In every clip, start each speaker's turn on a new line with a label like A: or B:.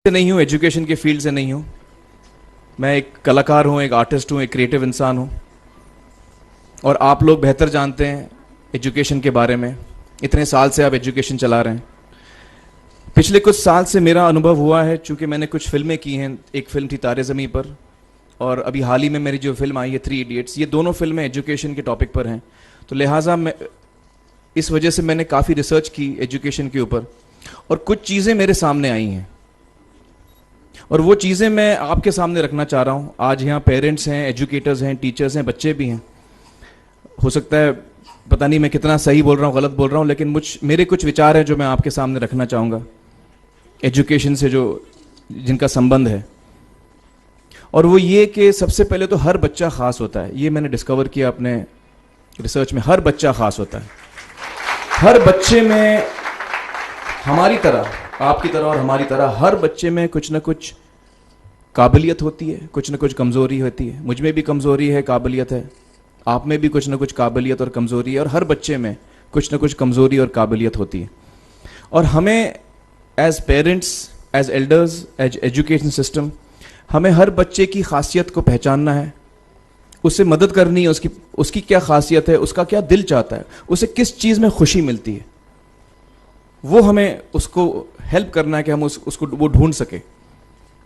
A: नहीं हूँ, एजुकेशन के फील्ड से नहीं हूँ। मैं एक कलाकार हूँ, एक आर्टिस्ट हूँ, एक क्रिएटिव इंसान हूँ। और आप लोग बेहतर जानते हैं एजुकेशन के बारे में, इतने साल से आप एजुकेशन चला रहे हैं। पिछले कुछ साल से मेरा अनुभव हुआ है, चूँकि मैंने कुछ फिल्में की हैं। एक फिल्म थी तारे ज़मीं पर, और अभी हाल ही में मेरी जो फिल्म आई है 3 इडियट्स, ये दोनों फिल्में एजुकेशन के टॉपिक पर हैं। तो लिहाजा मैं इस वजह से मैंने काफ़ी रिसर्च की एजुकेशन के ऊपर, और कुछ चीज़ें मेरे सामने आई हैं, और वो चीज़ें मैं आपके सामने रखना चाह रहा हूँ। आज यहाँ पेरेंट्स हैं, एजुकेटर्स हैं, टीचर्स हैं, बच्चे भी हैं। हो सकता है, पता नहीं मैं कितना सही बोल रहा हूँ, गलत बोल रहा हूँ, लेकिन मेरे कुछ विचार हैं जो मैं आपके सामने रखना चाहूँगा एजुकेशन से जो जिनका संबंध है। और वो ये कि सबसे पहले तो हर बच्चा ख़ास होता है। ये मैंने डिस्कवर किया अपने रिसर्च में। हर बच्चा ख़ास होता है। हर बच्चे में, हमारी तरह, आपकी तरह और हमारी तरह, हर बच्चे में कुछ ना कुछ काबिलियत होती है, कुछ ना कुछ कमज़ोरी होती है। मुझ में भी कमज़ोरी है, काबिलियत है। आप में भी कुछ ना कुछ काबिलियत और कमज़ोरी है, और हर बच्चे में कुछ ना कुछ कमज़ोरी और काबिलियत होती है। और हमें as parents, as elders, as education system, हमें हर बच्चे की खासियत को पहचानना है, उसे मदद करनी है। उसकी क्या खासियत है, उसका क्या दिल चाहता है, उसे किस चीज़ में खुशी मिलती है, वो हमें उसको हेल्प करना है कि हम उसको वो ढूंढ सके,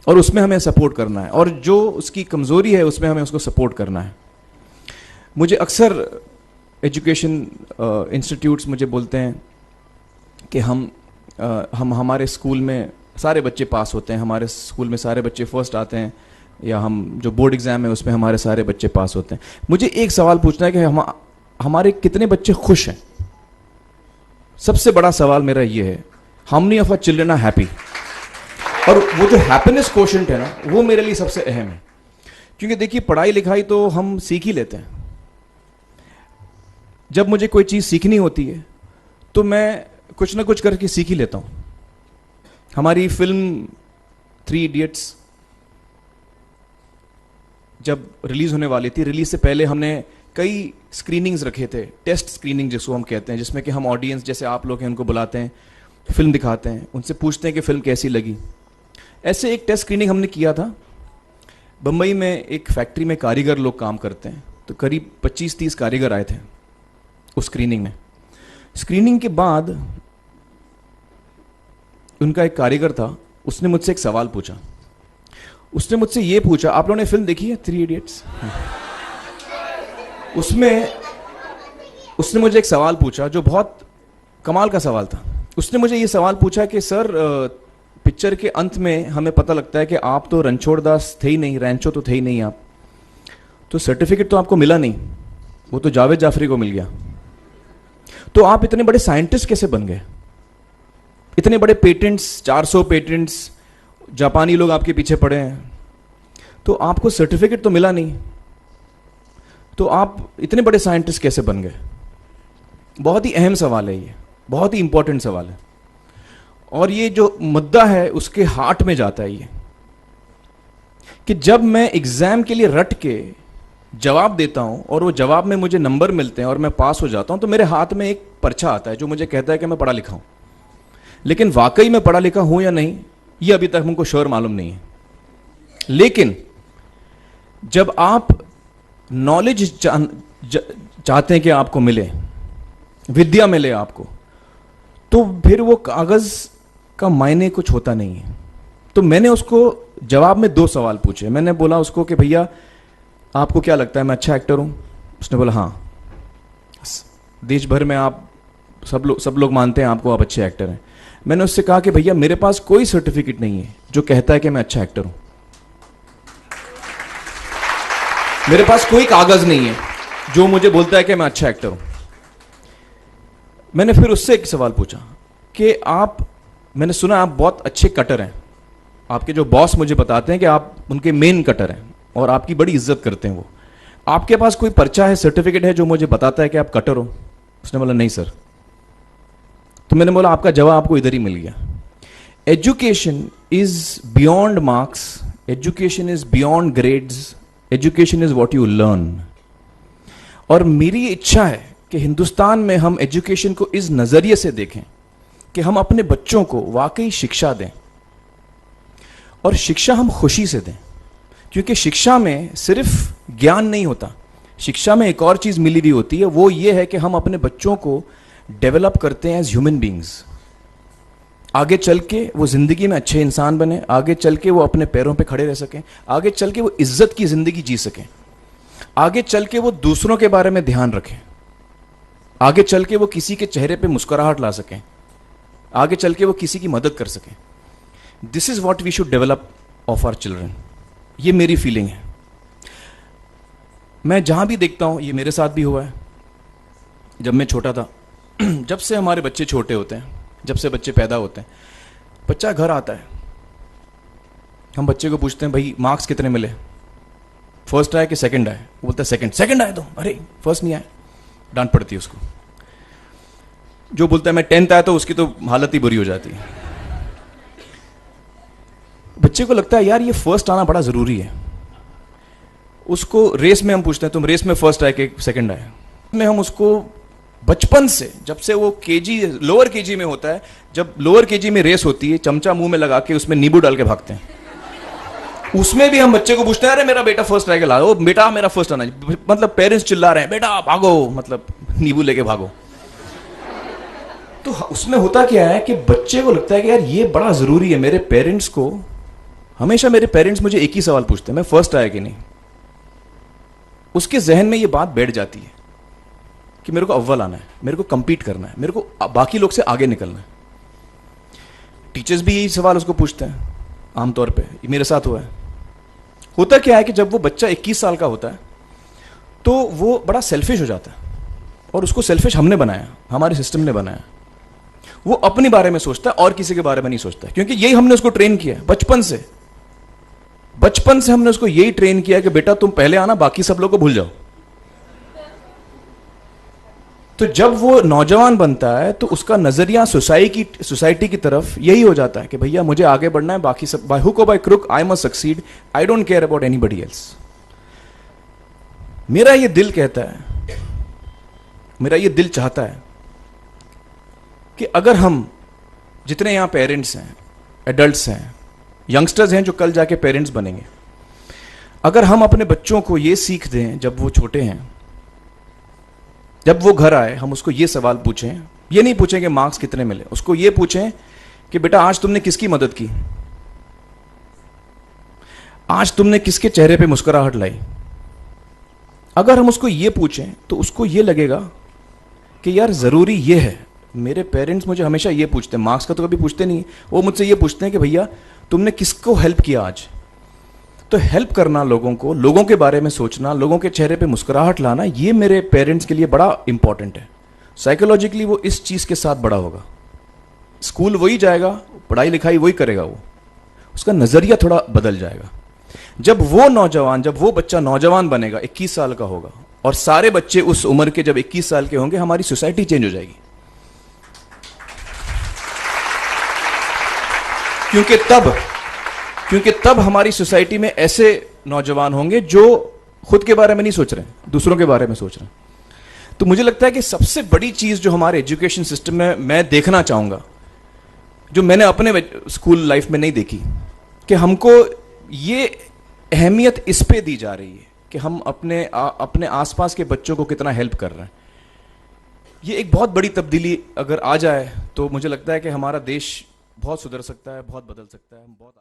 A: और उसमें हमें सपोर्ट करना है। और जो उसकी कमज़ोरी है उसमें हमें उसको सपोर्ट करना है। मुझे अक्सर एजुकेशन इंस्टीट्यूट्स मुझे बोलते हैं कि हम हमारे स्कूल में सारे बच्चे पास होते हैं, हमारे स्कूल में सारे बच्चे फर्स्ट आते हैं, या हम जो बोर्ड एग्ज़ाम है उसमें हमारे सारे बच्चे पास होते हैं। मुझे एक सवाल पूछना है कि हमारे कितने बच्चे खुश हैं? सबसे बड़ा सवाल मेरा ये है, how many of our children are happy? और वो जो हैप्पीनेस कोशेंट है ना, वो मेरे लिए सबसे अहम है। क्योंकि देखिए, पढ़ाई लिखाई तो हम सीख ही लेते हैं। जब मुझे कोई चीज़ सीखनी होती है तो मैं कुछ ना कुछ करके सीख ही लेता हूँ। हमारी फिल्म 3 इडियट्स जब रिलीज़ होने वाली थी, रिलीज़ से पहले हमने कई स्क्रीनिंग्स रखे थे, टेस्ट स्क्रीनिंग जिसको हम कहते हैं, जिसमें कि हम ऑडियंस, जैसे आप लोग हैं, उनको बुलाते हैं, फिल्म दिखाते हैं, उनसे पूछते हैं कि फ़िल्म कैसी लगी। ऐसे एक टेस्ट स्क्रीनिंग हमने किया था। बम्बई में एक फैक्ट्री में कारीगर लोग काम करते हैं, तो करीब 25-30 कारीगर आए थे उस स्क्रीनिंग में। स्क्रीनिंग के बाद उनका एक कारीगर था, उसने मुझसे एक सवाल पूछा। उसने मुझसे ये पूछा, आप लोगों ने फिल्म देखी है 3 इडियट्स? उसने मुझे एक सवाल पूछा जो बहुत कमाल का सवाल था। उसने मुझे ये सवाल पूछा कि सर, पिक्चर के अंत में हमें पता लगता है कि आप तो रणछोड़ दास थे ही नहीं, रैंचो तो थे ही नहीं आप, तो सर्टिफिकेट तो आपको मिला नहीं, वो तो जावेद जाफरी को मिल गया। तो आप इतने बड़े साइंटिस्ट कैसे बन गए? इतने बड़े पेटेंट्स, 400 पेटेंट्स, जापानी लोग आपके पीछे पड़े हैं, तो आपको सर्टिफिकेट तो मिला नहीं, तो आप इतने बड़े साइंटिस्ट कैसे बन गए? बहुत ही अहम सवाल है ये, बहुत ही इंपॉर्टेंट सवाल है। और ये जो मुद्दा है उसके हार्ट में जाता है ये, कि जब मैं एग्जाम के लिए रट के जवाब देता हूं और वो जवाब में मुझे नंबर मिलते हैं और मैं पास हो जाता हूं, तो मेरे हाथ में एक पर्चा आता है जो मुझे कहता है कि मैं पढ़ा लिखा हूं। लेकिन वाकई में पढ़ा लिखा हूं या नहीं, ये अभी तक हमको श्योर मालूम नहीं है। लेकिन जब आप नॉलेज चाहते हैं कि आपको मिले, विद्या मिले आपको, तो फिर वो कागज का मायने कुछ होता नहीं है। तो मैंने उसको जवाब में 2 सवाल पूछे। मैंने बोला उसको कि भैया, आपको क्या लगता है मैं अच्छा एक्टर हूं? उसने बोला हाँ, देश भर में आप सब लोग मानते हैं आपको, आप अच्छे एक्टर हैं। मैंने उससे कहा कि भैया, मेरे पास कोई सर्टिफिकेट नहीं है जो कहता है कि मैं अच्छा एक्टर हूं। मेरे पास कोई कागज नहीं है जो मुझे बोलता है कि मैं अच्छा एक्टर हूं। मैंने फिर उससे एक सवाल पूछा कि मैंने सुना आप बहुत अच्छे कटर हैं, आपके जो बॉस मुझे बताते हैं कि आप उनके मेन कटर हैं और आपकी बड़ी इज्जत करते हैं वो, आपके पास कोई पर्चा है, सर्टिफिकेट है जो मुझे बताता है कि आप कटर हो? उसने बोला नहीं सर। तो मैंने बोला आपका जवाब आपको इधर ही मिल गया। Education is beyond marks, education is beyond grades, education is what you learn. और मेरी इच्छा है कि हिंदुस्तान में हम एजुकेशन को इस नजरिए से देखें कि हम अपने बच्चों को वाकई शिक्षा दें। और शिक्षा हम खुशी से दें, क्योंकि शिक्षा में सिर्फ ज्ञान नहीं होता, शिक्षा में एक और चीज़ मिली हुई होती है, वो ये है कि हम अपने बच्चों को डेवलप करते हैं एज ह्यूमन बींग्स। आगे चल के वो ज़िंदगी में अच्छे इंसान बने, आगे चल के वो अपने पैरों पे खड़े रह सकें, आगे चल के वो इज्जत की ज़िंदगी जी सकें, आगे चल के वो दूसरों के बारे में ध्यान रखें, आगे चल के वो किसी के चेहरे पे मुस्कुराहट ला सकें, आगे चल के वो किसी की मदद कर सकें। This is what we should develop of our children. ये मेरी फीलिंग है। मैं जहाँ भी देखता हूँ, ये मेरे साथ भी हुआ है जब मैं छोटा था। जब से हमारे बच्चे छोटे होते हैं, जब से बच्चे पैदा होते हैं, बच्चा घर आता है, हम बच्चे को पूछते हैं भाई मार्क्स कितने मिले, फर्स्ट आए कि सेकंड आए? वो बोलता है सेकंड। सेकंड आए तो अरे फर्स्ट नहीं आए, डांट पड़ती है उसको। जो बोलता है मैं 10th आया तो उसकी तो हालत ही बुरी हो जाती है। बच्चे को लगता है यार ये फर्स्ट आना बड़ा जरूरी है। उसको रेस में हम पूछते हैं तुम रेस में फर्स्ट आए कि सेकंड आए? में हम उसको बचपन से, जब से वो केजी लोअर केजी में होता है, जब लोअर केजी में रेस होती है, चमचा मुंह में लगा के उसमें नींबू डाल के भागते हैं। उसमें भी हम बच्चे को पूछते हैं अरे मेरा बेटा फर्स्ट आएगा, लाओ बेटा मेरा फर्स्ट आना। मतलब पेरेंट्स चिल्ला रहे हैं बेटा भागो, मतलब नींबू लेके भागो। तो उसमें होता क्या है कि बच्चे को लगता है कि यार ये बड़ा जरूरी है। मेरे पेरेंट्स को हमेशा, मेरे पेरेंट्स मुझे एक ही सवाल पूछते हैं, मैं फर्स्ट आया कि नहीं। उसके जहन में ये बात बैठ जाती है कि मेरे को अव्वल आना है, मेरे को कंपीट करना है, मेरे को बाकी लोग से आगे निकलना है। टीचर्स भी यही सवाल उसको पूछते हैं आमतौर पे। ये मेरे साथ हुआ है। होता क्या है कि जब वो बच्चा 21 साल का होता है तो वो बड़ा सेल्फिश हो जाता है, और उसको सेल्फिश हमने बनाया, हमारे सिस्टम ने बनाया। वो अपने बारे में सोचता है और किसी के बारे में नहीं सोचता है, क्योंकि यही हमने उसको ट्रेन किया है बचपन से। बचपन से हमने उसको यही ट्रेन किया कि बेटा तुम पहले आना, बाकी सब लोग को भूल जाओ। तो जब वो नौजवान बनता है तो उसका नजरिया सोसाइटी की तरफ यही हो जाता है कि भैया मुझे आगे बढ़ना है, बाकी सब बाय हुक और by crook I must succeed, I don't care about anybody else. मेरा ये दिल कहता है, मेरा ये दिल चाहता है कि अगर हम जितने यहां पेरेंट्स हैं, एडल्ट्स हैं, यंगस्टर्स हैं जो कल जाके पेरेंट्स बनेंगे, अगर हम अपने बच्चों को ये सीख दें जब वो छोटे हैं, जब वो घर आए हम उसको ये सवाल पूछें, ये नहीं पूछें कि मार्क्स कितने मिले, उसको ये पूछें कि बेटा आज तुमने किसकी मदद की, आज तुमने किसके चेहरे पे मुस्कुराहट लाई। अगर हम उसको ये पूछें तो उसको ये लगेगा कि यार जरूरी ये है। मेरे पेरेंट्स मुझे हमेशा ये पूछते हैं, मार्क्स का तो कभी पूछते नहीं, वो मुझसे ये पूछते हैं कि भैया तुमने किसको हेल्प किया आज। तो हेल्प करना लोगों को, लोगों के बारे में सोचना, लोगों के चेहरे पे मुस्कुराहट लाना, ये मेरे पेरेंट्स के लिए बड़ा इंपॉर्टेंट है। साइकोलॉजिकली वो इस चीज़ के साथ बड़ा होगा। स्कूल वही जाएगा, पढ़ाई लिखाई वही करेगा, वो उसका नज़रिया थोड़ा बदल जाएगा। जब वो बच्चा नौजवान बनेगा, 21 साल का होगा, और सारे बच्चे उस उम्र के जब 21 साल के होंगे, हमारी सोसाइटी चेंज हो जाएगी। क्योंकि तब हमारी सोसाइटी में ऐसे नौजवान होंगे जो खुद के बारे में नहीं सोच रहे, दूसरों के बारे में सोच रहे हैं। तो मुझे लगता है कि सबसे बड़ी चीज जो हमारे एजुकेशन सिस्टम में मैं देखना चाहूंगा, जो मैंने अपने स्कूल लाइफ में नहीं देखी, कि हमको ये अहमियत इस पे दी जा रही है कि हम अपने आसपास के बच्चों को कितना हेल्प कर रहे हैं। ये एक बहुत बड़ी तब्दीली अगर आ जाए तो मुझे लगता है कि हमारा देश बहुत सुधर सकता है, बहुत बदल सकता है। हम बहुत